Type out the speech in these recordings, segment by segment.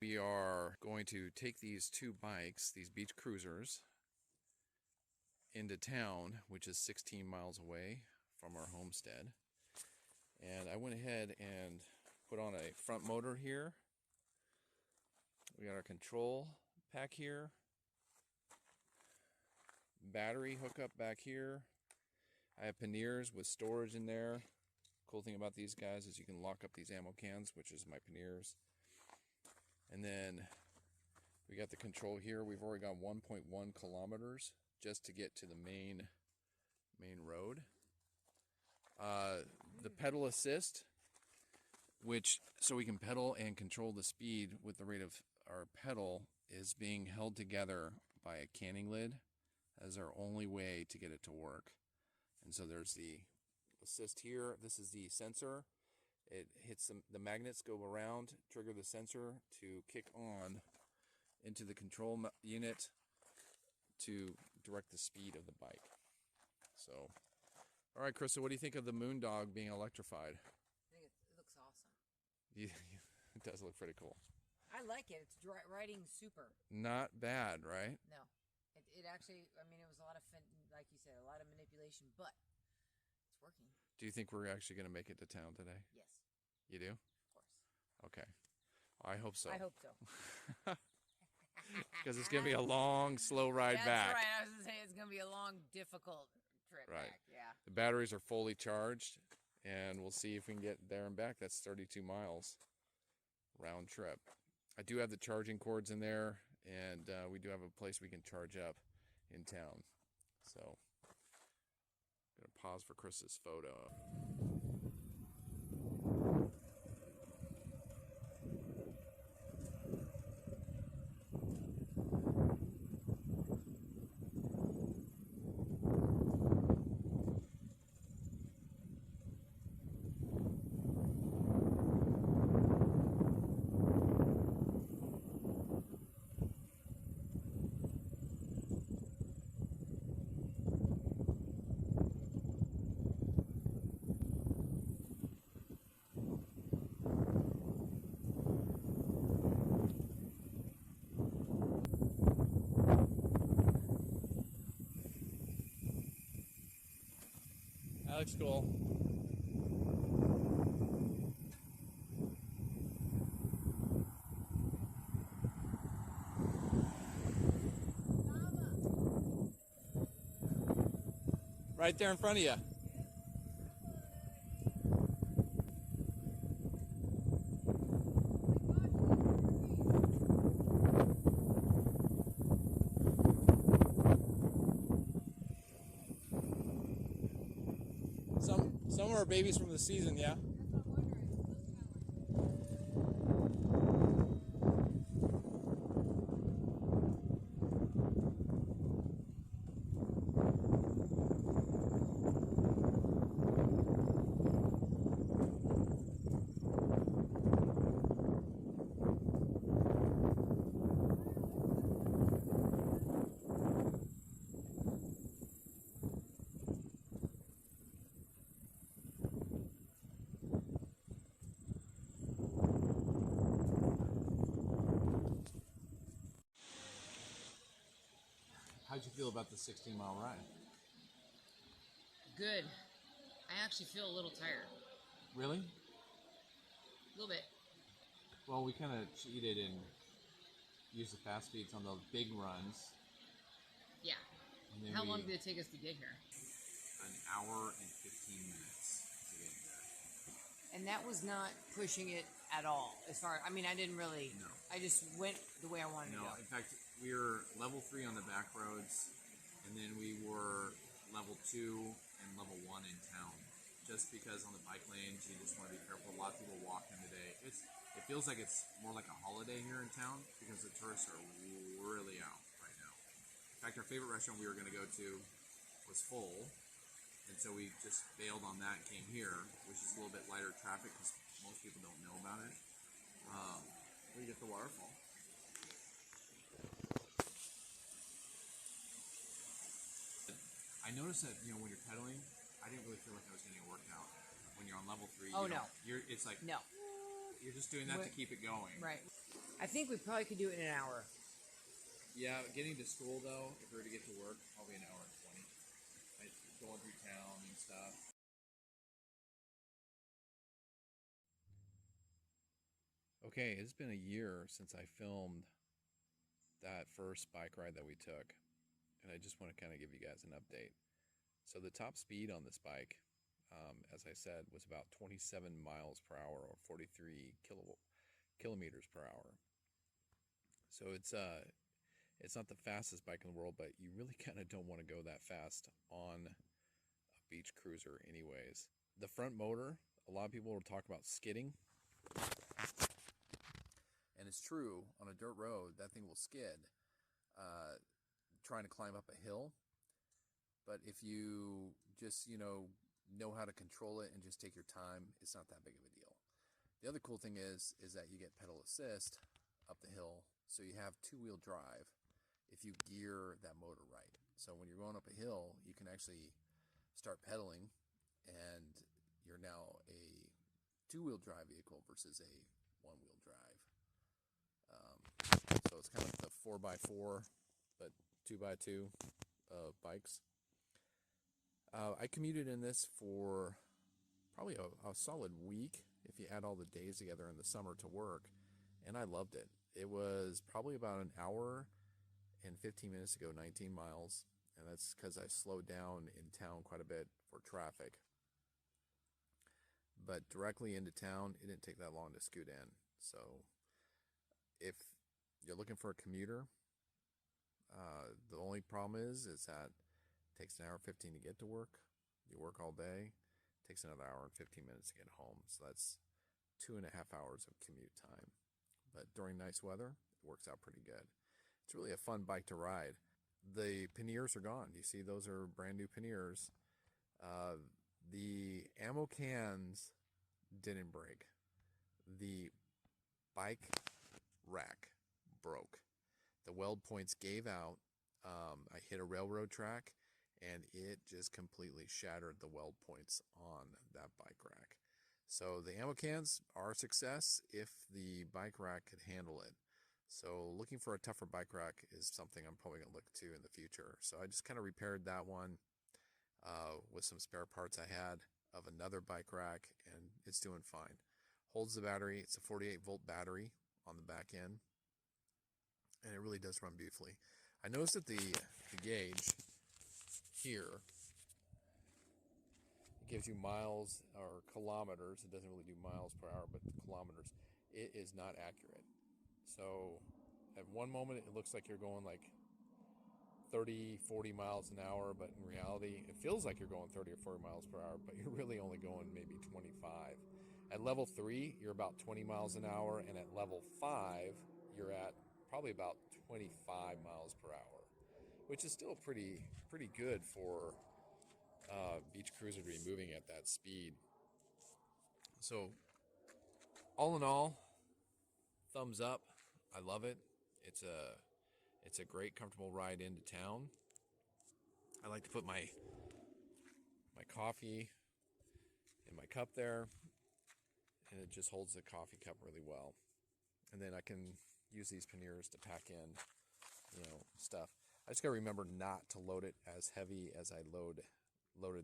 We are going to take these two bikes, these beach cruisers, into town, which is 16 miles away from our homestead. And I went ahead and put on a front motor here. We got our control pack here. Battery hookup back here. I have Panniers with storage in there. Cool thing about these guys is you can lock up these ammo cans, which is my Panniers. And then we got the control here. We've already got 1.1 kilometers just to get to the main road. The pedal assist, which so we can pedal and control the speed with the rate of our pedal, is being held together by a canning lid as our only way to get it to work. And so there's the assist here. This is the sensor. It hits the magnets, go around, trigger the sensor to kick on into the control unit to direct the speed of the bike. So, all right, Krista, what do you think of the Moondog being electrified? I think it looks awesome. It does look pretty cool. I like it. It's riding super. Not bad, right? No. It actually, I mean, it was a lot of, like you said, a lot of manipulation, but it's working. Do you think we're actually going to make it to town today? Yes. You do? Of course. Okay. I hope so. I hope so. Because it's going to be a long, slow ride back. That's right. I was going to say it's going to be a long, difficult trip back. Yeah. The batteries are fully charged, and we'll see if we can get there and back. That's 32 miles round trip. I do have the charging cords in there, and we do have a place we can charge up in town. So, I'm going to pause for Chris's photo. That looks cool. Right there in front of you. Some are babies from the season, yeah. How'd you feel about the 16-mile ride? Good. I actually feel a little tired. Really? A little bit. Well, we kind of cheated and used the fast speeds on the big runs. Yeah. How long did it take us to get here? An hour and 15 minutes to get there. And that was not pushing it at all. As far, I mean, I didn't really. No. I just went the way I wanted to go. In fact, we were level 3 on the back roads, and then we were level 2 and level 1 in town. Just because on the bike lanes, you just want to be careful. A lot of people walking today. It feels like it's more like a holiday here in town because the tourists are really out right now. In fact, our favorite restaurant we were going to go to was full, and so we just bailed on that and came here, which is a little bit lighter traffic because most people don't know about it. We get the waterfall. I noticed that, when you're pedaling, I didn't really feel like I was getting a workout. When you're on level 3, no. It's like, no. You're just doing that to keep it going. Right. I think we probably could do it in an hour. Yeah, getting to school though, if we were to get to work, probably an hour and 20. Like going through town and stuff. Okay, it's been a year since I filmed that first bike ride that we took, and I just want to kind of give you guys an update. So the top speed on this bike, as I said, was about 27 miles per hour or 43 kilometers per hour. So it's not the fastest bike in the world, but you really kind of don't want to go that fast on a beach cruiser anyways. The front motor, a lot of people will talk about skidding. And it's true, on a dirt road, that thing will skid trying to climb up a hill. But if you just, know how to control it and just take your time, it's not that big of a deal. The other cool thing is that you get pedal assist up the hill, so you have two-wheel drive if you gear that motor right. So when you're going up a hill, you can actually start pedaling, and you're now a two-wheel drive vehicle versus a one-wheel drive. So it's kind of like the 4x4, but 2x2 bikes. I commuted in this for probably a solid week if you add all the days together in the summer to work, and I loved it. It was probably about an hour and 15 minutes to go, 19 miles, and that's because I slowed down in town quite a bit for traffic. But directly into town, it didn't take that long to scoot in. So if you're looking for a commuter, the only problem is that it takes an hour and 15 to get to work. You work all day, it takes another hour and 15 minutes to get home. So that's 2.5 hours of commute time. But during nice weather, it works out pretty good. It's really a fun bike to ride. The panniers are gone. You see, those are brand new panniers. The ammo cans didn't break. The bike rack broke. The weld points gave out. I hit a railroad track, and it just completely shattered the weld points on that bike rack. So the ammo cans are a success if the bike rack could handle it. So looking for a tougher bike rack is something I'm probably going to look to in the future. So I just kind of repaired that one with some spare parts I had of another bike rack, and it's doing fine. Holds the battery. It's a 48-volt battery on the back end, and it really does run beautifully. I noticed that the gauge here, it gives you miles or kilometers. It doesn't really do miles per hour, but kilometers. It is not accurate. So at one moment it looks like you're going like 30, 40 miles an hour, but in reality it feels like you're going 30 or 40 miles per hour, but you're really only going maybe 25. At level 3, you're about 20 miles an hour, and at level 5, you're at probably about 25 miles per hour, which is still pretty good for beach cruiser to be moving at that speed. So all in all, thumbs up. I love it. It's a great, comfortable ride into town. I like to put my coffee in my cup there, and it just holds the coffee cup really well. And then I can use these panniers to pack in, stuff. I just gotta remember not to load it as heavy as I loaded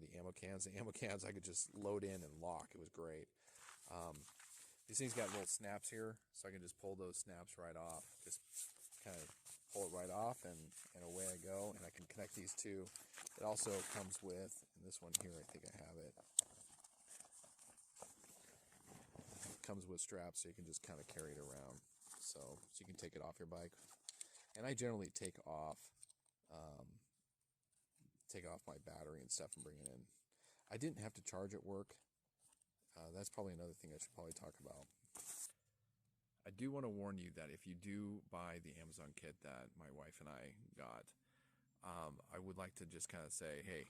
the ammo cans. The ammo cans I could just load in and lock. It was great. These things got little snaps here, so I can just pull those snaps right off. Just kind of pull it right off, and away I go. And I can connect these two. It also comes with, and this one here, I think I have it. It comes with straps, so you can just kind of carry it around. So you can take it off your bike. And I generally take off my battery and stuff and bring it in. I didn't have to charge at work. That's probably another thing I should probably talk about. I do want to warn you that if you do buy the Amazon kit that my wife and I got, I would like to just kind of say, hey,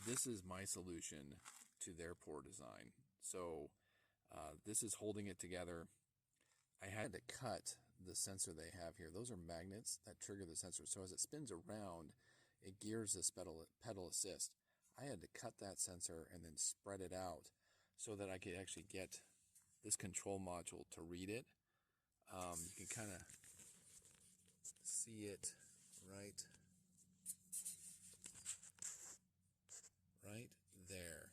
this is my solution to their poor design. So this is holding it together. I had to cut the sensor they have here. Those are magnets that trigger the sensor. So as it spins around, it gears this pedal assist. I had to cut that sensor and then spread it out so that I could actually get this control module to read it. You can kind of see it right there.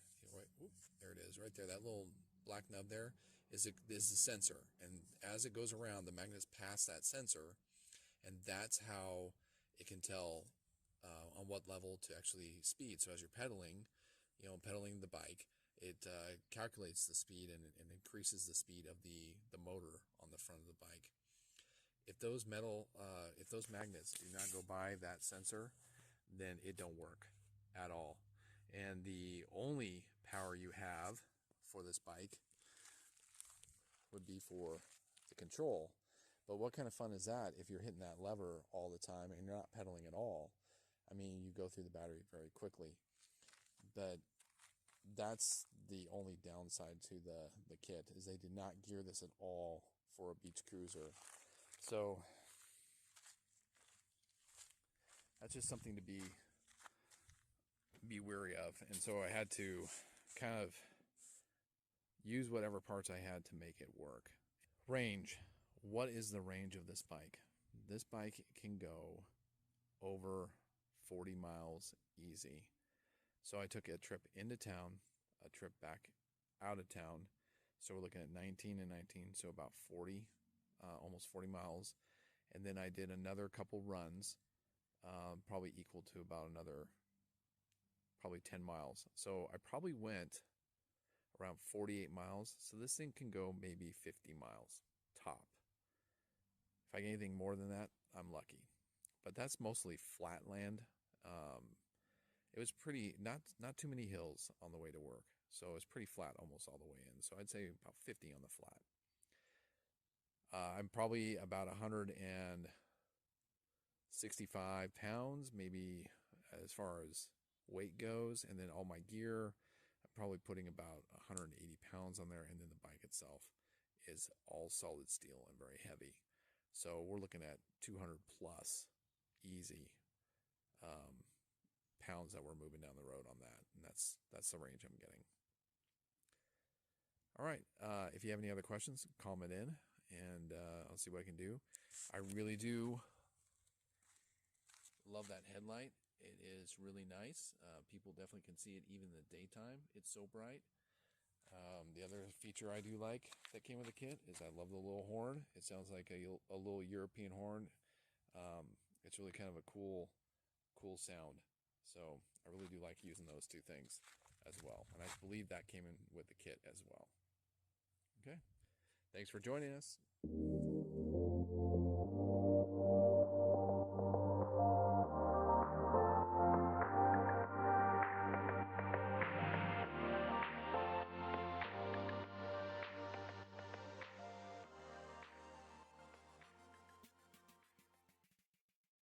There it is, right there. That little black nub there is the sensor, and as it goes around, the magnets pass that sensor, and that's how it can tell on what level to actually speed. So as you're pedaling, pedaling the bike, it calculates the speed and increases the speed of the motor on the front of the bike. If those magnets do not go by that sensor, then it don't work at all. And the only power you have for this bike would be for the control. But what kind of fun is that if you're hitting that lever all the time and you're not pedaling at all? I mean, you go through the battery very quickly. But that's the only downside to the kit, is they did not gear this at all for a beach cruiser. So that's just something to be wary of. And so I had to kind of use whatever parts I had to make it work. Range. What is the range of this bike? This bike can go over 40 miles easy. So I took a trip into town, a trip back out of town. So we're looking at 19 and 19, so about 40, almost 40 miles. And then I did another couple runs, probably equal to about another, probably 10 miles. So I probably went around 48 miles. So this thing can go maybe 50 miles top. If I get anything more than that, I'm lucky. But that's mostly flat land. It was pretty, not too many hills on the way to work. So it was pretty flat almost all the way in. So I'd say about 50 on the flat. I'm probably about 165 pounds, maybe as far as weight goes. And then all my gear, I'm probably putting about 180 pounds on there. And then the bike itself is all solid steel and very heavy. So we're looking at 200 plus easy pounds that we're moving down the road on that. And that's the range I'm getting. All right. If you have any other questions, comment in, and I'll see what I can do. I really do love that headlight. It is really nice. People definitely can see it even in the daytime. It's so bright. The other feature I do like that came with the kit is I love the little horn. It sounds like a little European horn. It's really kind of a cool sound. So I really do like using those two things as well. And I believe that came in with the kit as well. Okay. Thanks for joining us.